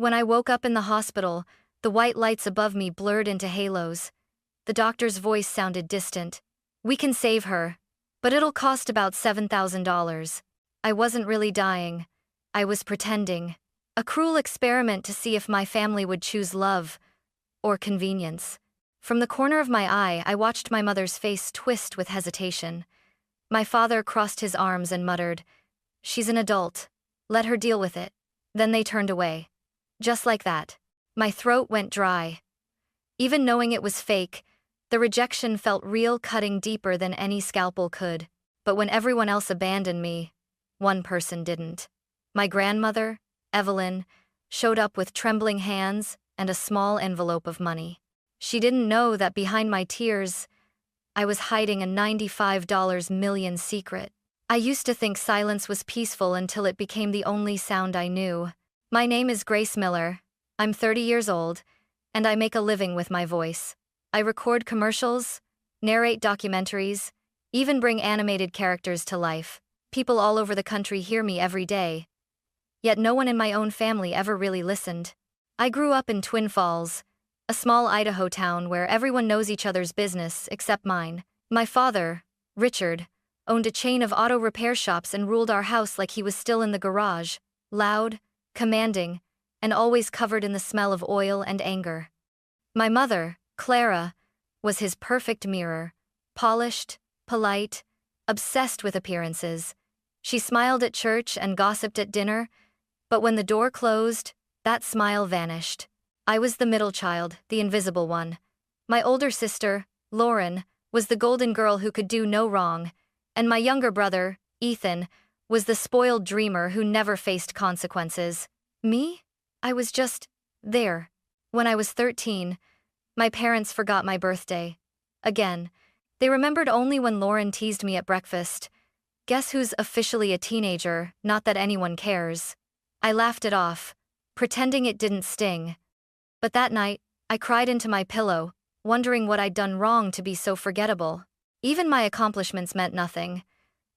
When I woke up in the hospital, the white lights above me blurred into halos. The doctor's voice sounded distant. "We can save her, but it'll cost about $7,000. I wasn't really dying. I was pretending. A cruel experiment to see if my family would choose love or convenience. From the corner of my eye, I watched my mother's face twist with hesitation. My father crossed his arms and muttered, "She's an adult. Let her deal with it." Then they turned away. Just like that. My throat went dry. Even knowing it was fake, the rejection felt real, cutting deeper than any scalpel could. But when everyone else abandoned me, one person didn't. My grandmother, Evelyn, showed up with trembling hands and a small envelope of money. She didn't know that behind my tears, I was hiding a $95 million secret. I used to think silence was peaceful until it became the only sound I knew. My name is Grace Miller. I'm 30 years old, and I make a living with my voice. I record commercials, narrate documentaries, even bring animated characters to life. People all over the country hear me every day. Yet no one in my own family ever really listened. I grew up in Twin Falls, a small Idaho town where everyone knows each other's business except mine. My father, Richard, owned a chain of auto repair shops and ruled our house like he was still in the garage, loud, commanding, and always covered in the smell of oil and anger. My mother, Clara, was his perfect mirror, polished, polite, obsessed with appearances. She smiled at church and gossiped at dinner, but when the door closed, that smile vanished. I was the middle child, the invisible one. My older sister, Lauren, was the golden girl who could do no wrong, and my younger brother, Ethan, was the spoiled dreamer who never faced consequences. Me? I was just there. When I was 13, my parents forgot my birthday. Again, they remembered only when Lauren teased me at breakfast. Guess who's officially a teenager, not that anyone cares. I laughed it off, pretending it didn't sting. But that night, I cried into my pillow, wondering what I'd done wrong to be so forgettable. Even my accomplishments meant nothing.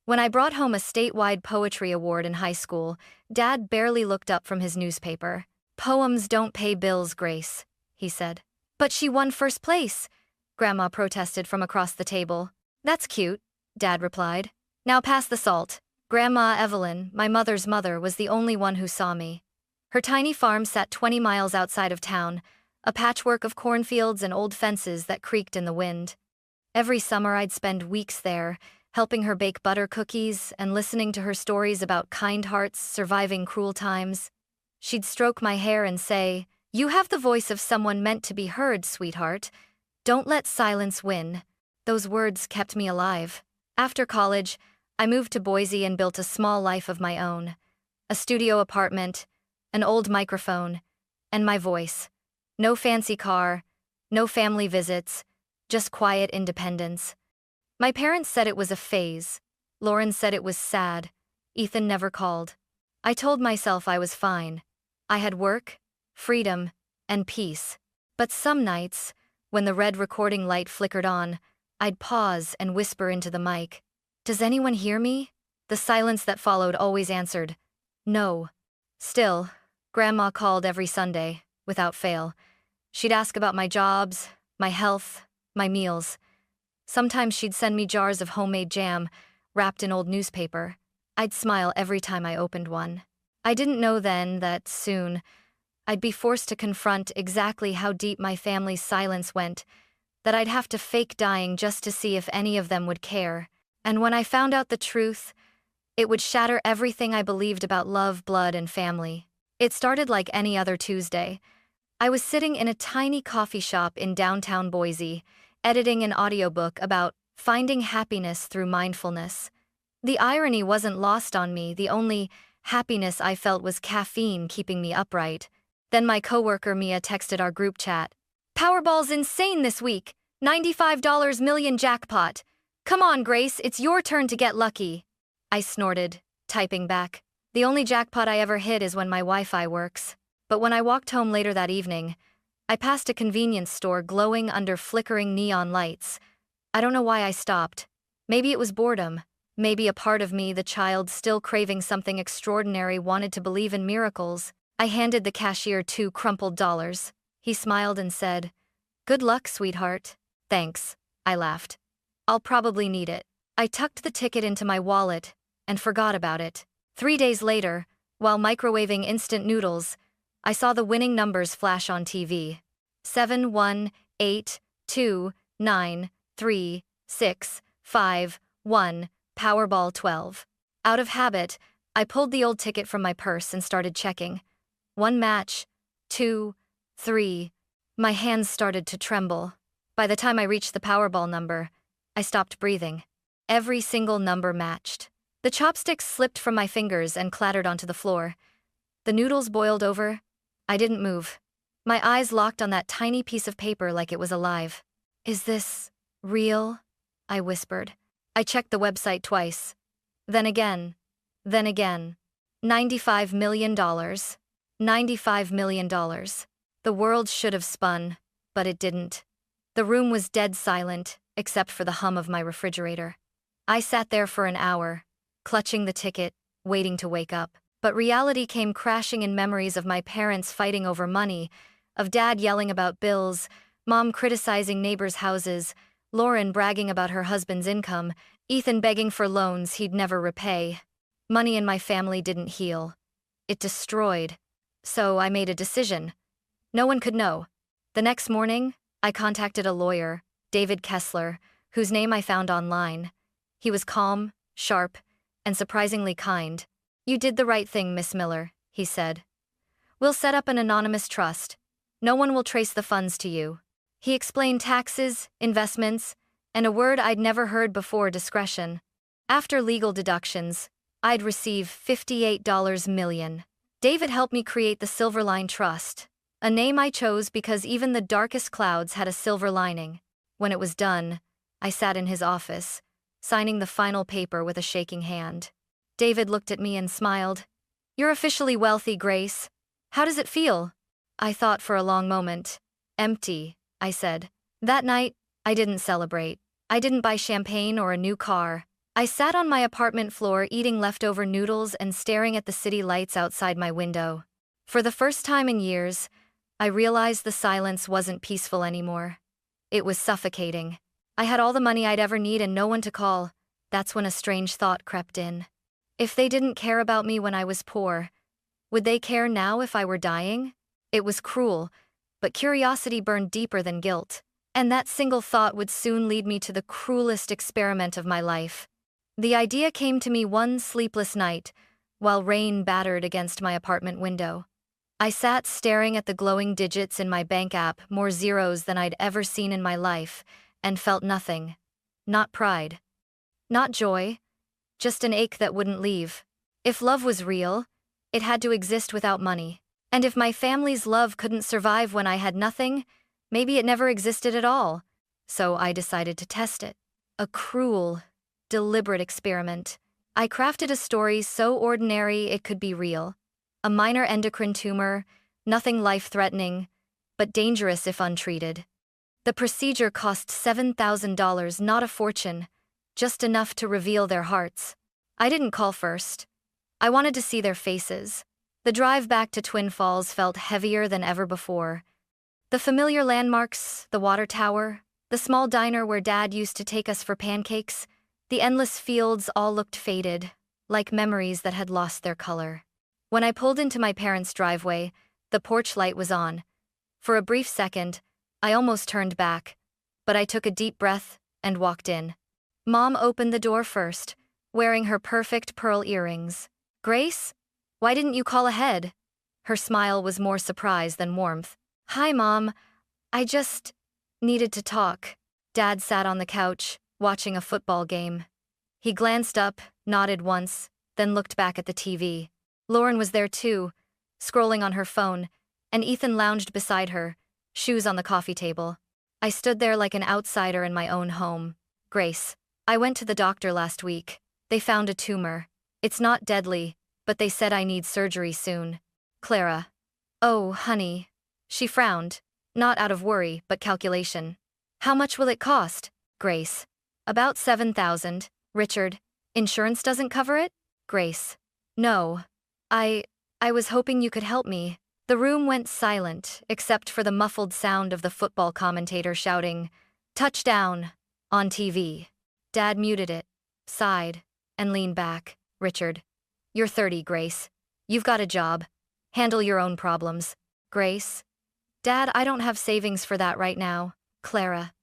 When I brought home a statewide poetry award in high school, Dad barely looked up from his newspaper. "Poems don't pay bills, Grace," he said. "But she won first place," Grandma protested from across the table. "That's cute," Dad replied. "Now pass the salt." Grandma Evelyn, my mother's mother, was the only one who saw me. Her tiny farm sat 20 miles outside of town, a patchwork of cornfields and old fences that creaked in the wind. Every summer I'd spend weeks there, helping her bake butter cookies and listening to her stories about kind hearts surviving cruel times. She'd stroke my hair and say, "You have the voice of someone meant to be heard, sweetheart. Don't let silence win." Those words kept me alive. After college, I moved to Boise and built a small life of my own. A studio apartment, an old microphone, and my voice. No fancy car, no family visits, just quiet independence. My parents said it was a phase. Lauren said it was sad. Ethan never called. I told myself I was fine. I had work, freedom, and peace. But some nights, when the red recording light flickered on, I'd pause and whisper into the mic, "Does anyone hear me?" The silence that followed always answered, "No." Still, Grandma called every Sunday, without fail. She'd ask about my jobs, my health, my meals. Sometimes she'd send me jars of homemade jam, wrapped in old newspaper. I'd smile every time I opened one. I didn't know then that, soon, I'd be forced to confront exactly how deep my family's silence went, that I'd have to fake dying just to see if any of them would care. And when I found out the truth, it would shatter everything I believed about love, blood, and family. It started like any other Tuesday. I was sitting in a tiny coffee shop in downtown Boise, editing an audiobook about finding happiness through mindfulness. The irony wasn't lost on me. The only happiness I felt was caffeine keeping me upright. Then my coworker Mia texted our group chat. "Powerball's insane this week. $95 million jackpot. Come on, Grace, it's your turn to get lucky." I snorted, typing back. The only jackpot I ever hit is when my Wi-Fi works. But when I walked home later that evening, I passed a convenience store glowing under flickering neon lights. I don't know why I stopped. Maybe it was boredom. Maybe a part of me, the child still craving something extraordinary, wanted to believe in miracles. I handed the cashier 2 crumpled dollars. He smiled and said, "Good luck, sweetheart." "Thanks," I laughed. "I'll probably need it." I tucked the ticket into my wallet and forgot about it. 3 days later, while microwaving instant noodles, I saw the winning numbers flash on TV. 718293651 Powerball 12. Out of habit, I pulled the old ticket from my purse and started checking. 1 match, 2, 3. My hands started to tremble. By the time I reached the Powerball number, I stopped breathing. Every single number matched. The chopsticks slipped from my fingers and clattered onto the floor. The noodles boiled over. I didn't move. My eyes locked on that tiny piece of paper like it was alive. "Is this real?" I whispered. I checked the website twice. Then again. Then again. $95 million. $95 million. The world should have spun, but it didn't. The room was dead silent, except for the hum of my refrigerator. I sat there for an hour, clutching the ticket, waiting to wake up. But reality came crashing in memories of my parents fighting over money, of Dad yelling about bills, Mom criticizing neighbors' houses, Lauren bragging about her husband's income, Ethan begging for loans he'd never repay. Money in my family didn't heal. It destroyed. So I made a decision. No one could know. The next morning, I contacted a lawyer, David Kessler, whose name I found online. He was calm, sharp, and surprisingly kind. "You did the right thing, Miss Miller," he said. "We'll set up an anonymous trust. No one will trace the funds to you." He explained taxes, investments, and a word I'd never heard before: discretion. After legal deductions, I'd receive $58 million. David helped me create the Silverline Trust, a name I chose because even the darkest clouds had a silver lining. When it was done, I sat in his office, signing the final paper with a shaking hand. David looked at me and smiled. "You're officially wealthy, Grace. How does it feel?" I thought for a long moment. "Empty," I said. That night, I didn't celebrate. I didn't buy champagne or a new car. I sat on my apartment floor eating leftover noodles and staring at the city lights outside my window. For the first time in years, I realized the silence wasn't peaceful anymore. It was suffocating. I had all the money I'd ever need and no one to call. That's when a strange thought crept in. If they didn't care about me when I was poor, would they care now if I were dying? It was cruel, but curiosity burned deeper than guilt. And that single thought would soon lead me to the cruelest experiment of my life. The idea came to me one sleepless night, while rain battered against my apartment window. I sat staring at the glowing digits in my bank app, more zeros than I'd ever seen in my life, and felt nothing. Not pride. Not joy. Just an ache that wouldn't leave. If love was real, it had to exist without money. And if my family's love couldn't survive when I had nothing, maybe it never existed at all. So I decided to test it. A cruel, deliberate experiment. I crafted a story so ordinary it could be real. A minor endocrine tumor, nothing life-threatening, but dangerous if untreated. The procedure cost $7,000, not a fortune, just enough to reveal their hearts. I didn't call first. I wanted to see their faces. The drive back to Twin Falls felt heavier than ever before. The familiar landmarks, the water tower, the small diner where Dad used to take us for pancakes, the endless fields all looked faded, like memories that had lost their color. When I pulled into my parents' driveway, the porch light was on. For a brief second, I almost turned back, but I took a deep breath and walked in. Mom opened the door first, wearing her perfect pearl earrings. "Grace? Why didn't you call ahead?" Her smile was more surprise than warmth. "Hi, Mom. I just needed to talk." Dad sat on the couch, watching a football game. He glanced up, nodded once, then looked back at the TV. Lauren was there too, scrolling on her phone, and Ethan lounged beside her, shoes on the coffee table. I stood there like an outsider in my own home. "Grace, I went to the doctor last week. They found a tumor. It's not deadly, but they said I need surgery soon." "Clara." "Oh, honey." She frowned, not out of worry, but calculation. "How much will it cost?" "Grace." "About $7,000. Richard, insurance doesn't cover it?" "Grace." "No. I I was hoping you could help me. The room went silent, except for the muffled sound of the football commentator shouting, "Touchdown!" on TV. Dad muted it, sighed, and leaned back. "Richard, you're 30, Grace. You've got a job. Handle your own problems." "Grace? Dad, I don't have savings for that right now." "Clara.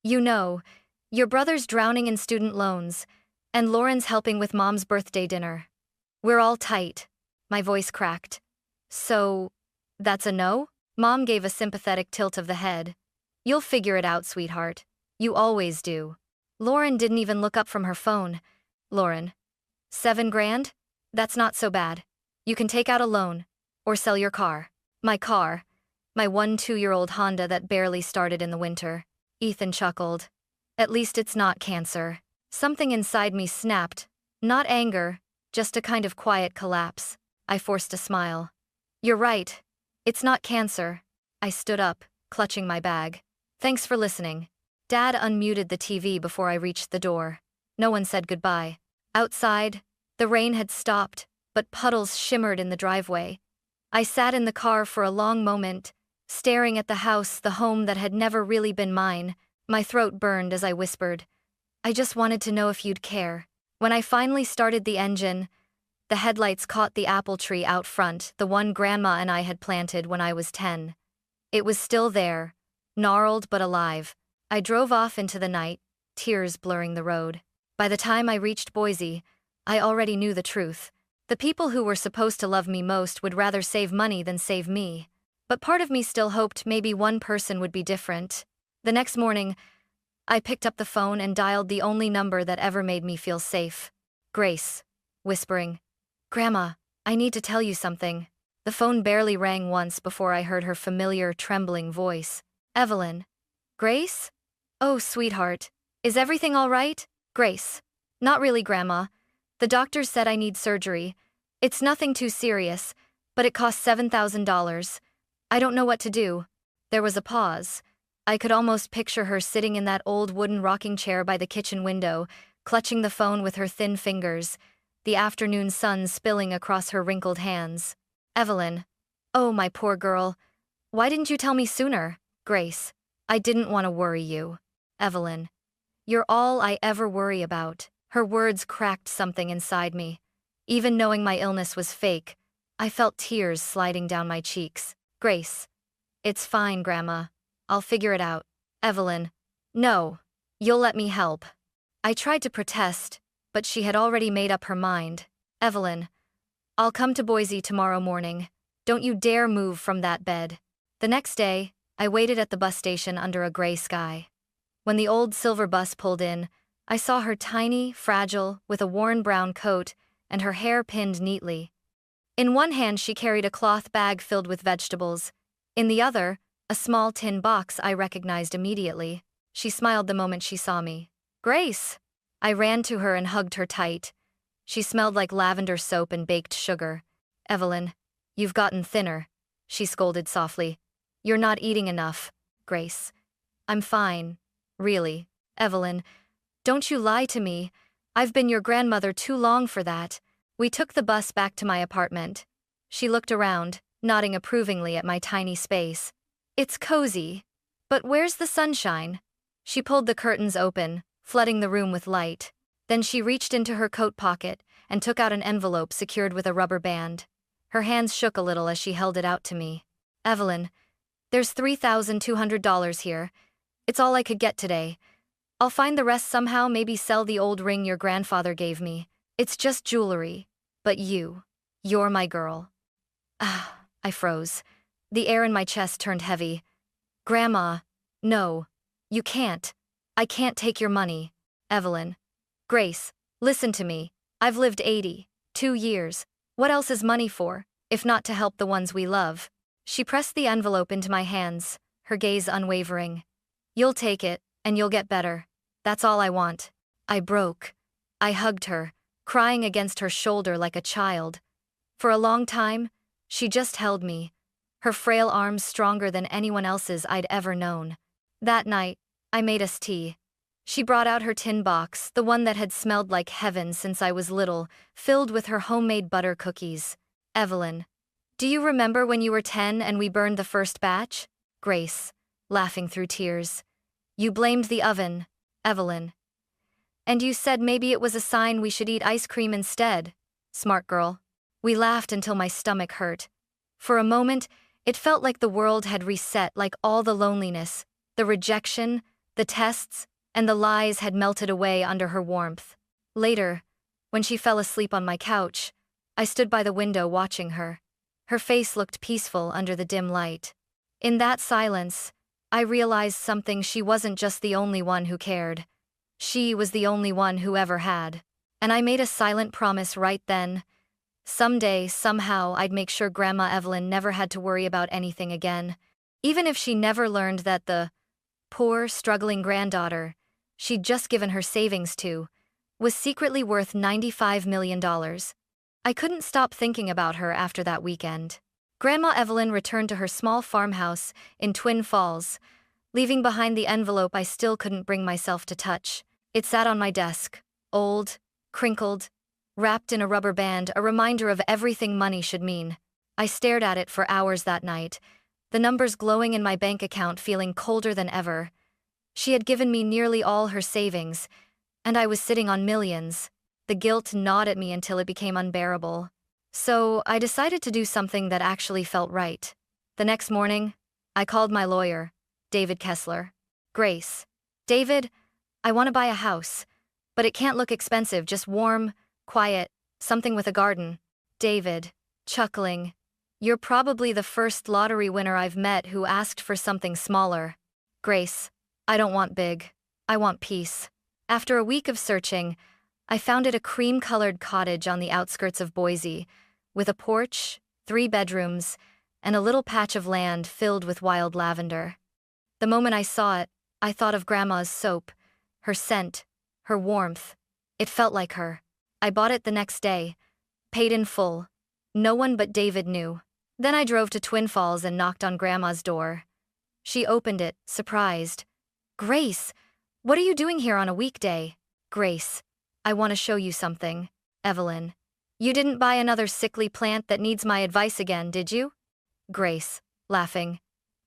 You know, your brother's drowning in student loans, and Lauren's helping with Mom's birthday dinner. We're all tight." My voice cracked. "So, that's a no?" Mom gave a sympathetic tilt of the head. "You'll figure it out, sweetheart. You always do." Lauren didn't even look up from her phone. "Lauren, 7 grand? That's not so bad. You can take out a loan, or sell your car." "My car? My 2-year-old Honda that barely started in the winter." Ethan chuckled. "At least it's not cancer." Something inside me snapped. Not anger, just a kind of quiet collapse. I forced a smile. "You're right. It's not cancer." I stood up, clutching my bag. "Thanks for listening." Dad unmuted the TV before I reached the door. No one said goodbye. Outside, the rain had stopped, but puddles shimmered in the driveway. I sat in the car for a long moment, staring at the house, the home that had never really been mine. My throat burned as I whispered, "I just wanted to know if you'd care." When I finally started the engine, the headlights caught the apple tree out front, the one Grandma and I had planted when I was 10. It was still there, gnarled but alive. I drove off into the night, tears blurring the road. By the time I reached Boise, I already knew the truth. The people who were supposed to love me most would rather save money than save me. But part of me still hoped maybe one person would be different. The next morning, I picked up the phone and dialed the only number that ever made me feel safe. Grace, whispering, "Grandma, I need to tell you something." The phone barely rang once before I heard her familiar, trembling voice. "Evelyn." "Grace? Oh, sweetheart. Is everything all right?" "Grace. Not really, Grandma. The doctor said I need surgery. It's nothing too serious, but it costs $7,000. I don't know what to do." There was a pause. I could almost picture her sitting in that old wooden rocking chair by the kitchen window, clutching the phone with her thin fingers, the afternoon sun spilling across her wrinkled hands. "Evelyn. Oh, my poor girl. Why didn't you tell me sooner?" "Grace. I didn't want to worry you." "Evelyn. You're all I ever worry about." Her words cracked something inside me. Even knowing my illness was fake, I felt tears sliding down my cheeks. "Grace. It's fine, Grandma. I'll figure it out." "Evelyn. No. You'll let me help." I tried to protest, but she had already made up her mind. "Evelyn. I'll come to Boise tomorrow morning. Don't you dare move from that bed." The next day, I waited at the bus station under a gray sky. When the old silver bus pulled in, I saw her tiny, fragile, with a worn brown coat and her hair pinned neatly. In one hand she carried a cloth bag filled with vegetables. In the other, a small tin box I recognized immediately. She smiled the moment she saw me. "Grace!" I ran to her and hugged her tight. She smelled like lavender soap and baked sugar. "Evelyn, you've gotten thinner," she scolded softly. "You're not eating enough." "Grace. I'm fine. Really." "Evelyn, don't you lie to me. I've been your grandmother too long for that." We took the bus back to my apartment. She looked around, nodding approvingly at my tiny space. "It's cozy. But where's the sunshine?" She pulled the curtains open, flooding the room with light. Then she reached into her coat pocket and took out an envelope secured with a rubber band. Her hands shook a little as she held it out to me. "Evelyn, there's $3,200 here. It's all I could get today. I'll find the rest somehow, maybe sell the old ring your grandfather gave me. It's just jewelry. But you're my girl." Ah, I froze. The air in my chest turned heavy. "Grandma, no. You can't. I can't take your money." "Evelyn. Grace, listen to me. I've lived 82 years. What else is money for, if not to help the ones we love?" She pressed the envelope into my hands, her gaze unwavering. "You'll take it, and you'll get better. That's all I want." I broke. I hugged her, crying against her shoulder like a child. For a long time, she just held me, her frail arms stronger than anyone else's I'd ever known. That night, I made us tea. She brought out her tin box, the one that had smelled like heaven since I was little, filled with her homemade butter cookies. "Evelyn, Do you remember when you were 10 and we burned the first batch? Grace, laughing through tears. You blamed the oven, Evelyn. And you said maybe it was a sign we should eat ice cream instead. Smart girl. We laughed until my stomach hurt. For a moment, it felt like the world had reset, like all the loneliness, the rejection, the tests, and the lies had melted away under her warmth. Later, when she fell asleep on my couch, I stood by the window watching her. Her face looked peaceful under the dim light. In that silence, I realized something: she wasn't just the only one who cared. She was the only one who ever had. And I made a silent promise right then. Someday, somehow, I'd make sure Grandma Evelyn never had to worry about anything again. Even if she never learned that the poor, struggling granddaughter she'd just given her savings to was secretly worth $95 million. I couldn't stop thinking about her after that weekend. Grandma Evelyn returned to her small farmhouse in Twin Falls, leaving behind the envelope I still couldn't bring myself to touch. It sat on my desk, old, crinkled, wrapped in a rubber band, a reminder of everything money should mean. I stared at it for hours that night, the numbers glowing in my bank account feeling colder than ever. She had given me nearly all her savings, and I was sitting on millions. The guilt gnawed at me until it became unbearable. So I decided to do something that actually felt right. The next morning, I called my lawyer, David Kessler. Grace. David, I want to buy a house, but it can't look expensive, just warm, quiet, something with a garden. David, chuckling. You're probably the first lottery winner I've met who asked for something smaller. Grace, I don't want big. I want peace. After a week of searching, I found it: a cream-colored cottage on the outskirts of Boise, with a porch, 3 bedrooms, and a little patch of land filled with wild lavender. The moment I saw it, I thought of Grandma's soap, her scent, her warmth. It felt like her. I bought it the next day, paid in full. No one but David knew. Then I drove to Twin Falls and knocked on Grandma's door. She opened it, surprised. Grace, what are you doing here on a weekday? Grace, I want to show you something. Evelyn, you didn't buy another sickly plant that needs my advice again, did you? Grace, laughing.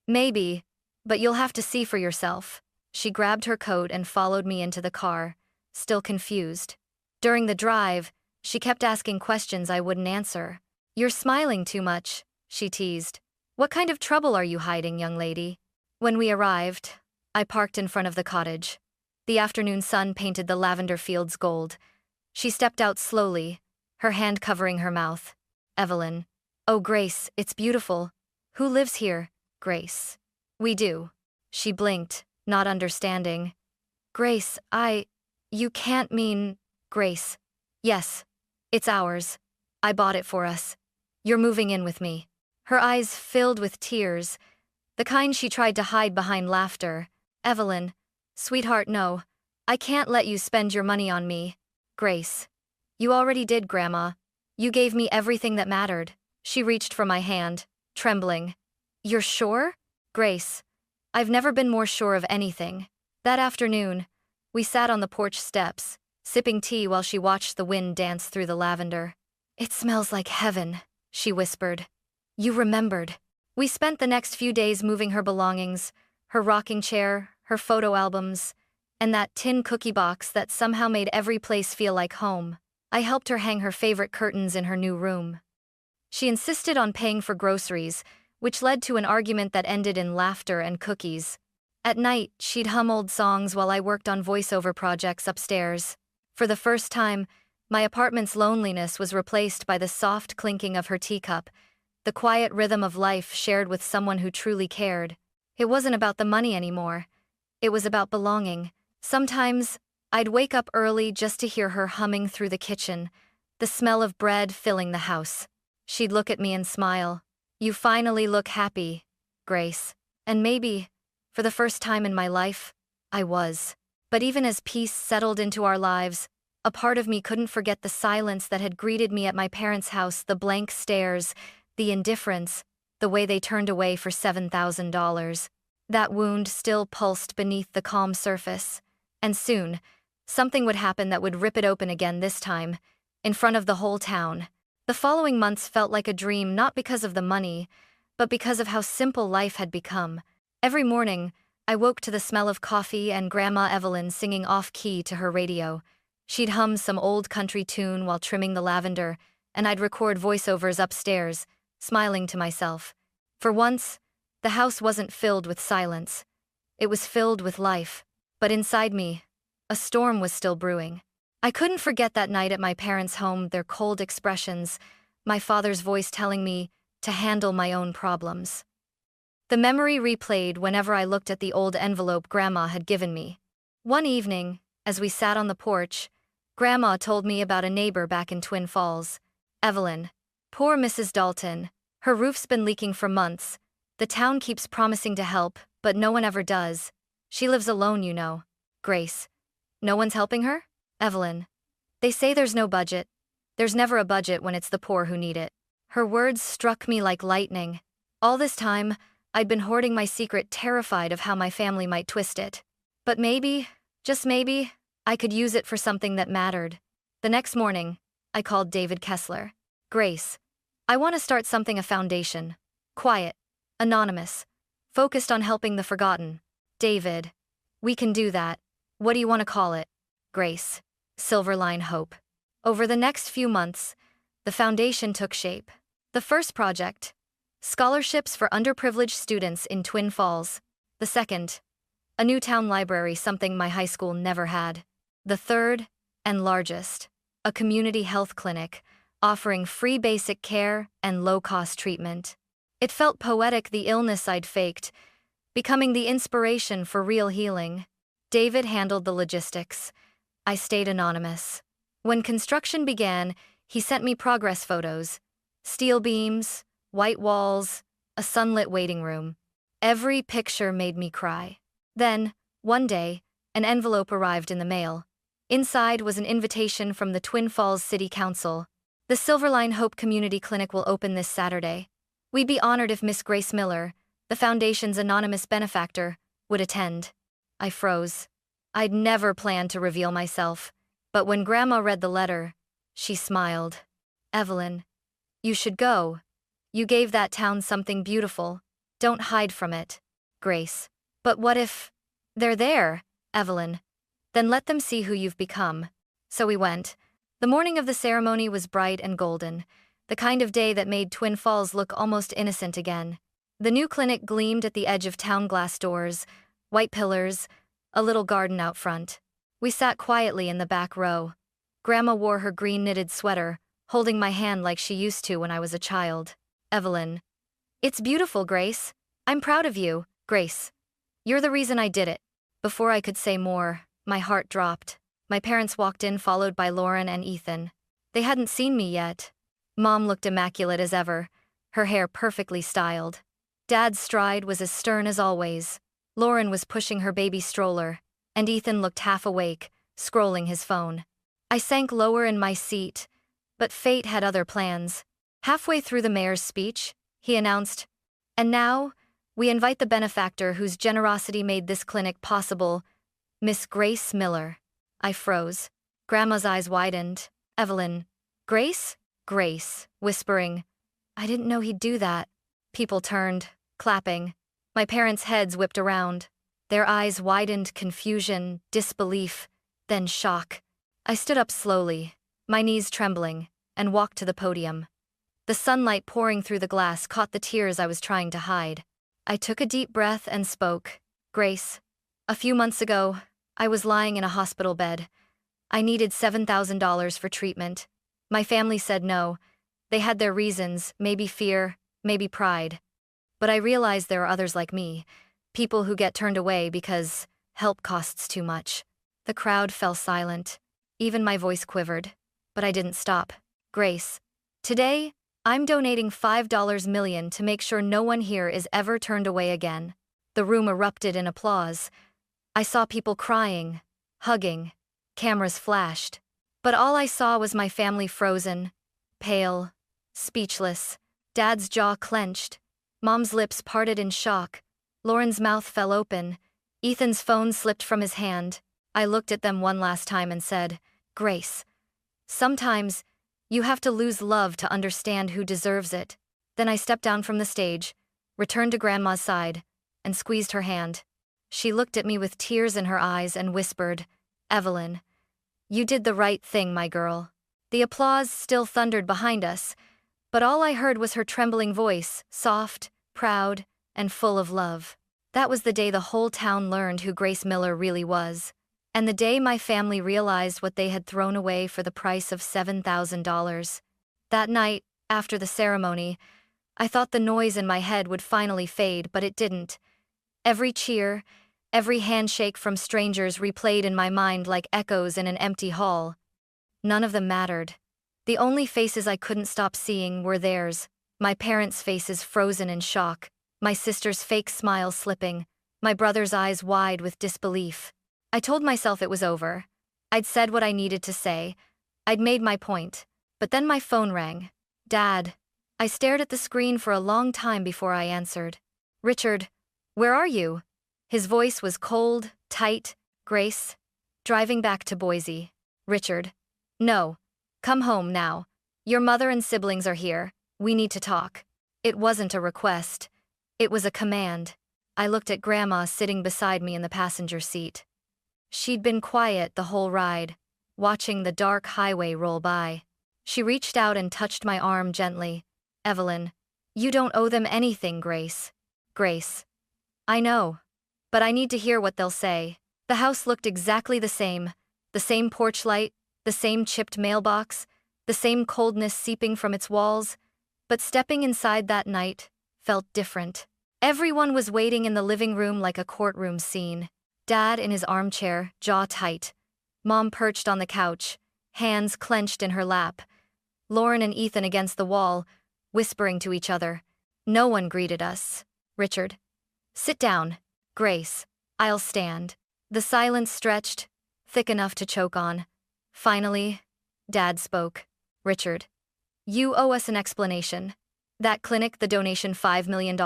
Maybe, but you'll have to see for yourself. She grabbed her coat and followed me into the car, still confused. During the drive, she kept asking questions I wouldn't answer. You're smiling too much, she teased. What kind of trouble are you hiding, young lady? When we arrived, I parked in front of the cottage. The afternoon sun painted the lavender fields gold. She stepped out slowly, her hand covering her mouth. Evelyn. Oh, Grace, it's beautiful. Who lives here? Grace. We do. She blinked, not understanding. Grace, you can't mean... Grace. Yes. It's ours. I bought it for us. You're moving in with me. Her eyes filled with tears, the kind she tried to hide behind laughter. Evelyn. Sweetheart, no. I can't let you spend your money on me. Grace. You already did, Grandma. You gave me everything that mattered. She reached for my hand, trembling. You're sure? Grace. I've never been more sure of anything. That afternoon, we sat on the porch steps, sipping tea while she watched the wind dance through the lavender. It smells like heaven, she whispered. You remembered. We spent the next few days moving her belongings, her rocking chair, her photo albums, and that tin cookie box that somehow made every place feel like home. I helped her hang her favorite curtains in her new room. She insisted on paying for groceries, which led to an argument that ended in laughter and cookies. At night, she'd hum old songs while I worked on voiceover projects upstairs. For the first time, my apartment's loneliness was replaced by the soft clinking of her teacup, the quiet rhythm of life shared with someone who truly cared. It wasn't about the money anymore. It was about belonging. Sometimes, I'd wake up early just to hear her humming through the kitchen, the smell of bread filling the house. She'd look at me and smile. You finally look happy, Grace. And maybe, for the first time in my life, I was. But even as peace settled into our lives, a part of me couldn't forget the silence that had greeted me at my parents' house, the blank stares, the indifference, the way they turned away for $7,000. That wound still pulsed beneath the calm surface. And soon, something would happen that would rip it open again, this time, in front of the whole town. The following months felt like a dream, not because of the money, but because of how simple life had become. Every morning, I woke to the smell of coffee and Grandma Evelyn singing off-key to her radio. She'd hum some old country tune while trimming the lavender, and I'd record voiceovers upstairs, smiling to myself. For once, the house wasn't filled with silence. It was filled with life. But inside me, a storm was still brewing. I couldn't forget that night at my parents' home, their cold expressions, my father's voice telling me to handle my own problems. The memory replayed whenever I looked at the old envelope Grandma had given me. One evening, as we sat on the porch, Grandma told me about a neighbor back in Twin Falls. Evelyn. Poor Mrs. Dalton. Her roof's been leaking for months. The town keeps promising to help, but no one ever does. She lives alone, you know. Grace. No one's helping her? Evelyn. They say there's no budget. There's never a budget when it's the poor who need it. Her words struck me like lightning. All this time, I'd been hoarding my secret, terrified of how my family might twist it. But maybe, just maybe, I could use it for something that mattered. The next morning, I called David Kessler. Grace, I want to start something, a foundation. Quiet, anonymous, focused on helping the forgotten. David, we can do that. What do you want to call it? Grace, Silverline Hope. Over the next few months, the foundation took shape. The first project, scholarships for underprivileged students in Twin Falls. The second, a new town library, something my high school never had. The third, and largest, a community health clinic, offering free basic care and low-cost treatment. It felt poetic, the illness I'd faked, becoming the inspiration for real healing. David handled the logistics. I stayed anonymous. When construction began, he sent me progress photos. Steel beams, white walls, a sunlit waiting room. Every picture made me cry. Then, one day, an envelope arrived in the mail. Inside was an invitation from the Twin Falls City Council. The Silverline Hope Community Clinic will open this Saturday. We'd be honored if Miss Grace Miller, the foundation's anonymous benefactor, would attend. I froze. I'd never planned to reveal myself, but when Grandma read the letter, she smiled. Evelyn, you should go. You gave that town something beautiful. Don't hide from it. Grace. But what if they're there, Evelyn? Then let them see who you've become. So we went. The morning of the ceremony was bright and golden, the kind of day that made Twin Falls look almost innocent again. The new clinic gleamed at the edge of town glass doors, white pillars, a little garden out front. We sat quietly in the back row. Grandma wore her green knitted sweater, holding my hand like she used to when I was a child. Evelyn. It's beautiful, Grace. I'm proud of you, Grace. You're the reason I did it. Before I could say more, my heart dropped. My parents walked in, followed by Lauren and Ethan. They hadn't seen me yet. Mom looked immaculate as ever, her hair perfectly styled. Dad's stride was as stern as always. Lauren was pushing her baby stroller, and Ethan looked half awake, scrolling his phone. I sank lower in my seat, but fate had other plans. Halfway through the mayor's speech, he announced, "And now, we invite the benefactor whose generosity made this clinic possible, Miss Grace Miller." I froze. Grandma's eyes widened. Evelyn. Grace? Grace, whispering. I didn't know he'd do that. People turned, clapping. My parents' heads whipped around. Their eyes widened, confusion, disbelief, then shock. I stood up slowly, my knees trembling, and walked to the podium. The sunlight pouring through the glass caught the tears I was trying to hide. I took a deep breath and spoke. Grace, a few months ago, I was lying in a hospital bed. I needed $7,000 for treatment. My family said no. They had their reasons, maybe fear, maybe pride. But I realized there are others like me, people who get turned away because help costs too much. The crowd fell silent. Even my voice quivered. But I didn't stop. Grace, today, I'm donating $5 million to make sure no one here is ever turned away again. The room erupted in applause. I saw people crying, hugging. Cameras flashed. But all I saw was my family frozen, pale, speechless. Dad's jaw clenched. Mom's lips parted in shock. Lauren's mouth fell open. Ethan's phone slipped from his hand. I looked at them one last time and said, Grace, sometimes You have to lose love to understand who deserves it. Then I stepped down from the stage, returned to Grandma's side, and squeezed her hand. She looked at me with tears in her eyes and whispered, "Evelyn, you did the right thing, my girl." The applause still thundered behind us, but all I heard was her trembling voice, soft, proud, and full of love. That was the day the whole town learned who Grace Miller really was, and the day my family realized what they had thrown away for the price of $7,000. That night, after the ceremony, I thought the noise in my head would finally fade, but it didn't. Every cheer, every handshake from strangers replayed in my mind like echoes in an empty hall. None of them mattered. The only faces I couldn't stop seeing were theirs, my parents' faces frozen in shock, my sister's fake smile slipping, my brother's eyes wide with disbelief. I told myself it was over. I'd said what I needed to say. I'd made my point. But then my phone rang. Dad. I stared at the screen for a long time before I answered. "Richard, where are you?" His voice was cold, tight. "Grace. Driving back to Boise." "Richard. No. Come home now. Your mother and siblings are here. We need to talk." It wasn't a request. It was a command. I looked at Grandma sitting beside me in the passenger seat. She'd been quiet the whole ride, watching the dark highway roll by. She reached out and touched my arm gently. "Evelyn, you don't owe them anything, Grace." "Grace. I know. But I need to hear what they'll say." The house looked exactly the same porch light, the same chipped mailbox, the same coldness seeping from its walls, but stepping inside that night felt different. Everyone was waiting in the living room like a courtroom scene. Dad in his armchair, jaw tight. Mom perched on the couch, hands clenched in her lap. Lauren and Ethan against the wall, whispering to each other. No one greeted us. "Richard. Sit down." "Grace. I'll stand." The silence stretched, thick enough to choke on. Finally, Dad spoke. "Richard. You owe us an explanation. That clinic, the donation $5 million?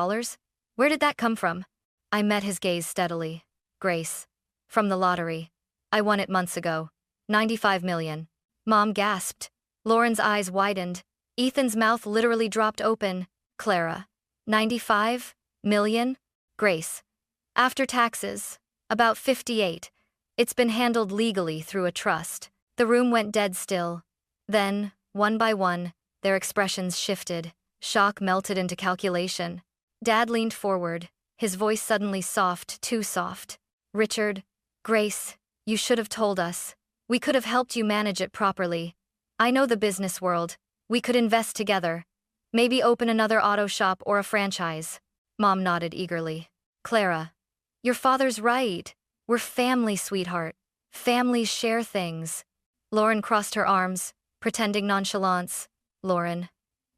Where did that come from?" I met his gaze steadily. "Grace. From the lottery. I won it months ago. 95 million. Mom gasped. Lauren's eyes widened. Ethan's mouth literally dropped open. "Clara. 95 million? Grace. After taxes. About 58. It's been handled legally through a trust." The room went dead still. Then, one by one, their expressions shifted. Shock melted into calculation. Dad leaned forward, his voice suddenly soft, too soft. "Richard. Grace. You should have told us. We could have helped you manage it properly. I know the business world. We could invest together. Maybe open another auto shop or a franchise." Mom nodded eagerly. "Clara. Your father's right. We're family, sweetheart. Families share things." Lauren crossed her arms, pretending nonchalance. "Lauren.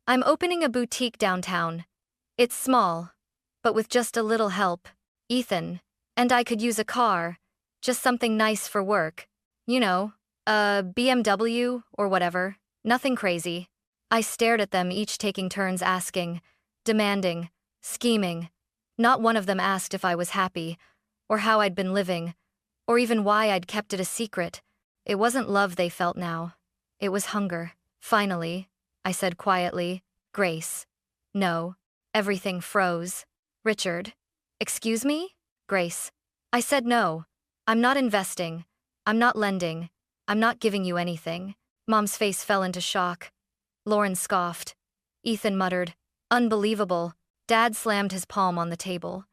I'm opening a boutique downtown. It's small, but with just a little help. Ethan and I could use a car, just something nice for work. You know, a BMW or whatever, nothing crazy." I stared at them, each taking turns asking, demanding, scheming. Not one of them asked if I was happy, or how I'd been living, or even why I'd kept it a secret. It wasn't love they felt now. It was hunger. "Finally," I said quietly. "Grace." "No." Everything froze. "Richard." "Excuse me?" "Grace." I said no. "I'm not investing. I'm not lending. I'm not giving you anything." Mom's face fell into shock. Lauren scoffed. Ethan muttered, "Unbelievable." Dad slammed his palm on the table.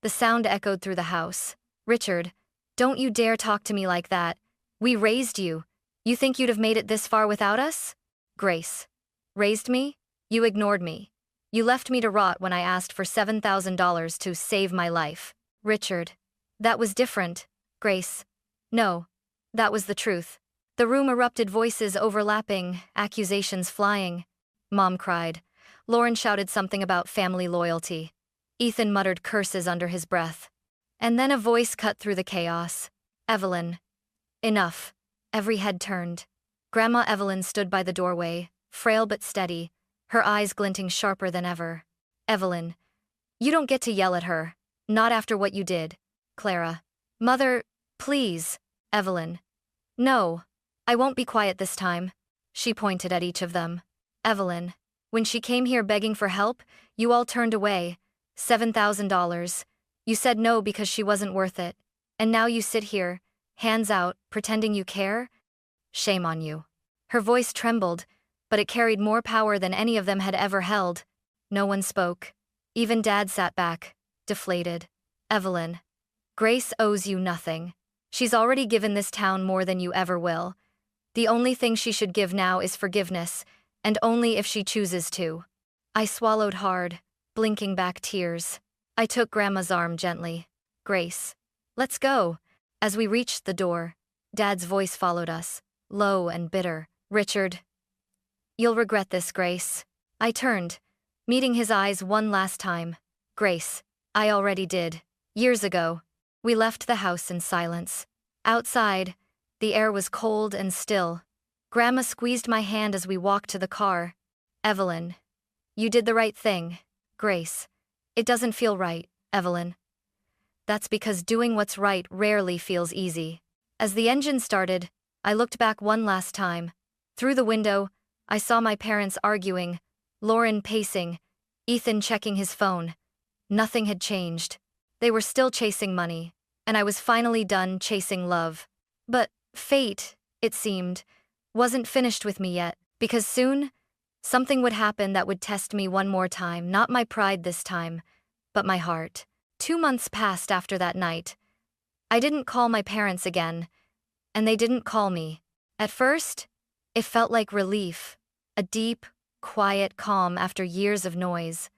The sound echoed through the house. "Richard, don't you dare talk to me like that. We raised you. You think you'd have made it this far without us?" "Grace. Raised me? You ignored me. You left me to rot when I asked for $7,000 to save my life." "Richard. That was different." "Grace. No. That was the truth." The room erupted, voices overlapping, accusations flying. Mom cried. Lauren shouted something about family loyalty. Ethan muttered curses under his breath. And then a voice cut through the chaos. "Evelyn. Enough." Every head turned. Grandma Evelyn stood by the doorway, frail but steady, her eyes glinting sharper than ever. "Evelyn. You don't get to yell at her. Not after what you did." "Clara. Mother, please." "Evelyn. No. I won't be quiet this time." She pointed at each of them. Evelyn. When she came here begging for help, you all turned away. $7,000. You said no because she wasn't worth it. And now you sit here, hands out, pretending you care? Shame on you. Her voice trembled, but it carried more power than any of them had ever held. No one spoke. Even Dad sat back, deflated. Evelyn. Grace owes you nothing. She's already given this town more than you ever will. The only thing she should give now is forgiveness, and only if she chooses to. I swallowed hard, blinking back tears. I took Grandma's arm gently. Grace. Let's go. As we reached the door, Dad's voice followed us, low and bitter. Richard. You'll regret this, Grace. I turned, meeting his eyes one last time. Grace. I already did. Years ago. We left the house in silence. Outside, the air was cold and still. Grandma squeezed my hand as we walked to the car. Evelyn. You did the right thing. Grace. It doesn't feel right, Evelyn. That's because doing what's right rarely feels easy. As the engine started, I looked back one last time. Through the window, I saw my parents arguing, Lauren pacing, Ethan checking his phone. Nothing had changed. They were still chasing money, and I was finally done chasing love. But fate, it seemed, wasn't finished with me yet, because soon, something would happen that would test me one more time, not my pride this time, but my heart. 2 months passed after that night. I didn't call my parents again, and they didn't call me. At first, it felt like relief, a deep, quiet calm after years of noise.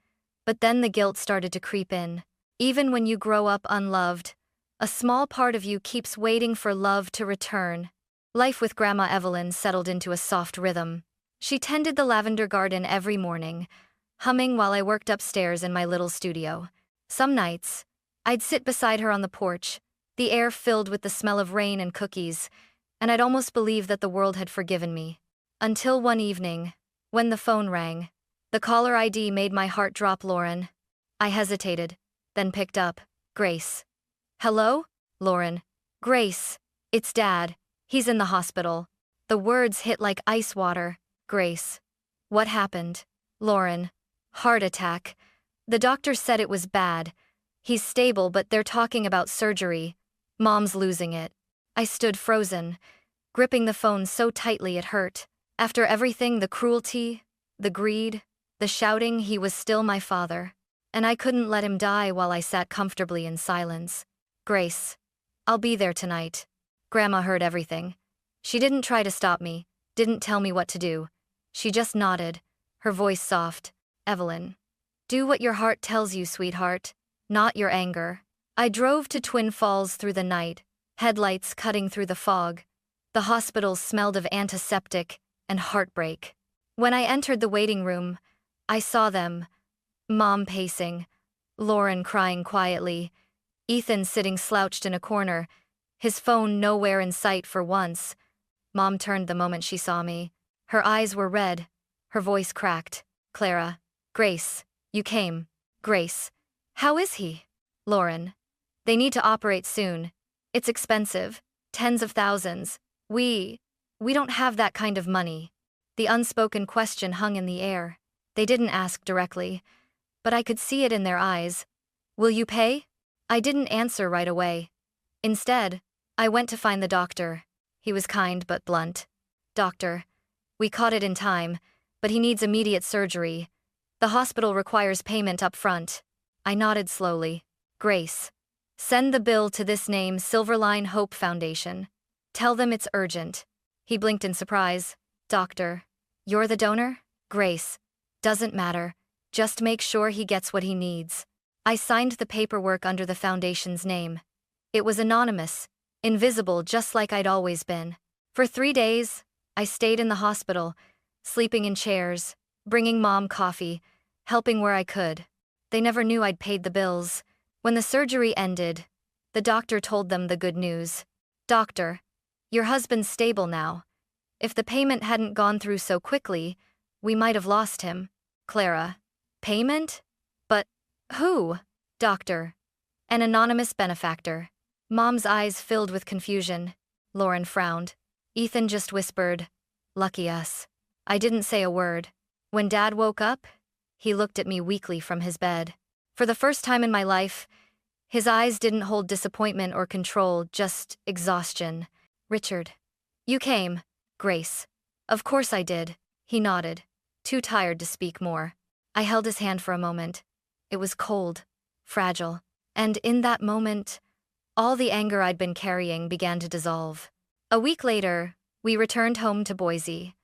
But then the guilt started to creep in. Even when you grow up unloved, a small part of you keeps waiting for love to return. Life with Grandma Evelyn settled into a soft rhythm. She tended the lavender garden every morning, humming while I worked upstairs in my little studio. Some nights, I'd sit beside her on the porch, the air filled with the smell of rain and cookies, and I'd almost believe that the world had forgiven me. Until one evening, when the phone rang. The caller ID made my heart drop. Lauren. I hesitated, then picked up. Grace. Hello? Lauren. Grace. It's Dad. He's in the hospital. The words hit like ice water. Grace. What happened? Lauren. Heart attack. The doctor said it was bad. He's stable, but they're talking about surgery. Mom's losing it. I stood frozen, gripping the phone so tightly it hurt. After everything, the cruelty, the greed, the shouting, he was still my father. And I couldn't let him die while I sat comfortably in silence. Grace. I'll be there tonight. Grandma heard everything. She didn't try to stop me, didn't tell me what to do. She just nodded, her voice soft. Evelyn. Do what your heart tells you, sweetheart, not your anger. I drove to Twin Falls through the night, headlights cutting through the fog. The hospital smelled of antiseptic and heartbreak. When I entered the waiting room, I saw them. Mom pacing, Lauren crying quietly, Ethan sitting slouched in a corner, his phone nowhere in sight for once. Mom turned the moment she saw me. Her eyes were red, her voice cracked. Clara. Grace. You came. Grace. How is he? Lauren. They need to operate soon. It's expensive. Tens of thousands. We don't have that kind of money. The unspoken question hung in the air. They didn't ask directly, but I could see it in their eyes. Will you pay? I didn't answer right away. Instead, I went to find the doctor. He was kind but blunt. Doctor. We caught it in time, but he needs immediate surgery. The hospital requires payment up front. I nodded slowly. Grace. Send the bill to this name, Silverline Hope Foundation. Tell them it's urgent. He blinked in surprise. Doctor. You're the donor? Grace. Doesn't matter. Just make sure he gets what he needs. I signed the paperwork under the foundation's name. It was anonymous, invisible, just like I'd always been. For 3 days, I stayed in the hospital, sleeping in chairs, bringing Mom coffee, helping where I could. They never knew I'd paid the bills. When the surgery ended, the doctor told them the good news. Doctor, your husband's stable now. If the payment hadn't gone through so quickly, we might have lost him. Clara. Payment? But who? Doctor. An anonymous benefactor. Mom's eyes filled with confusion. Lauren frowned. Ethan just whispered, lucky us. I didn't say a word. When Dad woke up, he looked at me weakly from his bed. For the first time in my life, his eyes didn't hold disappointment or control, just exhaustion. Richard. You came, Grace. Of course I did. He nodded, too tired to speak more. I held his hand for a moment. It was cold, fragile, and in that moment, all the anger I'd been carrying began to dissolve. A week later, we returned home to Boise.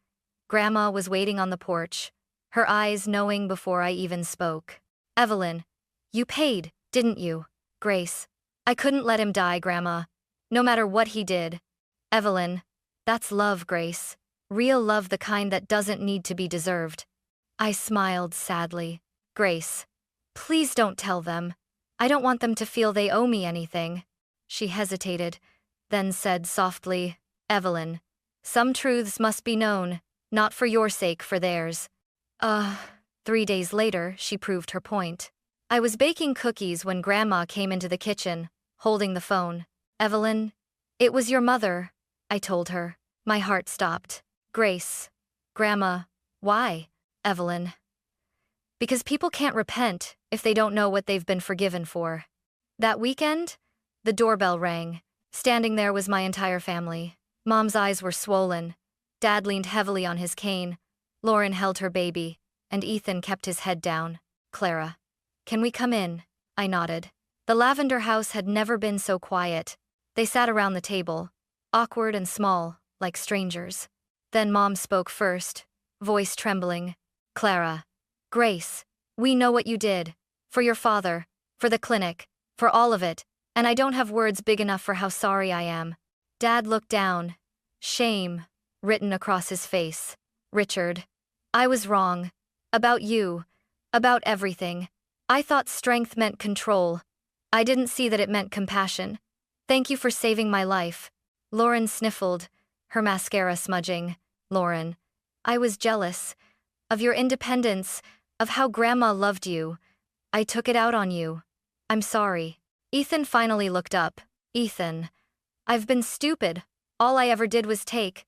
Grandma was waiting on the porch, her eyes knowing before I even spoke. Evelyn, you paid, didn't you? Grace. I couldn't let him die, Grandma. No matter what he did. Evelyn. That's love, Grace. Real love, the kind that doesn't need to be deserved. I smiled sadly. Grace. Please don't tell them. I don't want them to feel they owe me anything. She hesitated, then said softly, Evelyn. Some truths must be known, not for your sake, for theirs. 3 days later, she proved her point. I was baking cookies when Grandma came into the kitchen, holding the phone. Evelyn, it was your mother, I told her. My heart stopped. Grace. Grandma. Why? Evelyn. Because people can't repent if they don't know what they've been forgiven for. That weekend, the doorbell rang. Standing there was my entire family. Mom's eyes were swollen. Dad leaned heavily on his cane. Lauren held her baby, and Ethan kept his head down. Clara. Can we come in? I nodded. The Lavender house had never been so quiet. They sat around the table, awkward and small, like strangers. Then Mom spoke first, voice trembling. Clara. Grace. We know what you did. For your father. For the clinic. For all of it. And I don't have words big enough for how sorry I am. Dad looked down. Shame written across his face. Richard. I was wrong. About you. About everything. I thought strength meant control. I didn't see that it meant compassion. Thank you for saving my life. Lauren sniffled, her mascara smudging. Lauren. I was jealous. Of your independence, of how Grandma loved you. I took it out on you. I'm sorry. Ethan finally looked up. Ethan. I've been stupid. All I ever did was take.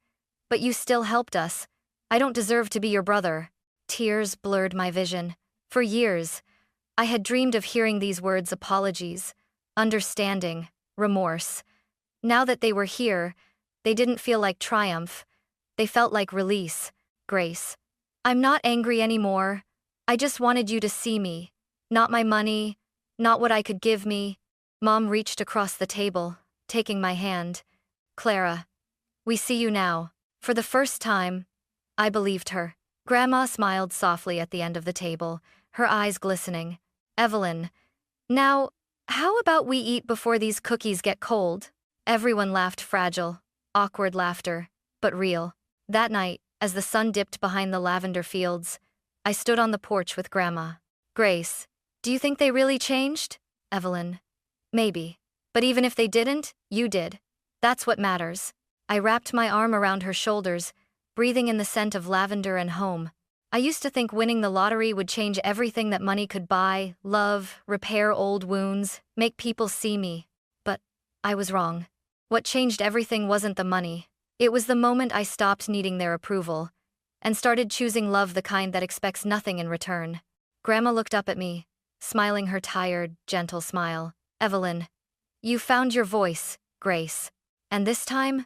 But you still helped us. I don't deserve to be your brother. Tears blurred my vision. For years, I had dreamed of hearing these words: apologies, understanding, remorse. Now that they were here, they didn't feel like triumph. They felt like release. Grace. I'm not angry anymore. I just wanted you to see me. Not my money, not what I could give me. Mom reached across the table, taking my hand. Clara. We see you now. For the first time, I believed her. Grandma smiled softly at the end of the table, her eyes glistening. Evelyn. Now, how about we eat before these cookies get cold? Everyone laughed, fragile, awkward laughter, but real. That night, as the sun dipped behind the lavender fields, I stood on the porch with Grandma. Grace. Do you think they really changed? Evelyn. Maybe. But even if they didn't, you did. That's what matters. I wrapped my arm around her shoulders, breathing in the scent of lavender and home. I used to think winning the lottery would change everything that money could buy: love, repair old wounds, make people see me. But I was wrong. What changed everything wasn't the money. It was the moment I stopped needing their approval and started choosing love, the kind that expects nothing in return. Grandma looked up at me, smiling her tired, gentle smile. Evelyn. You found your voice, Grace. And this time,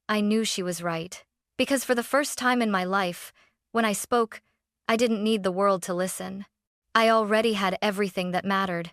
I knew she was right. Because for the first time in my life, when I spoke, I didn't need the world to listen. I already had everything that mattered.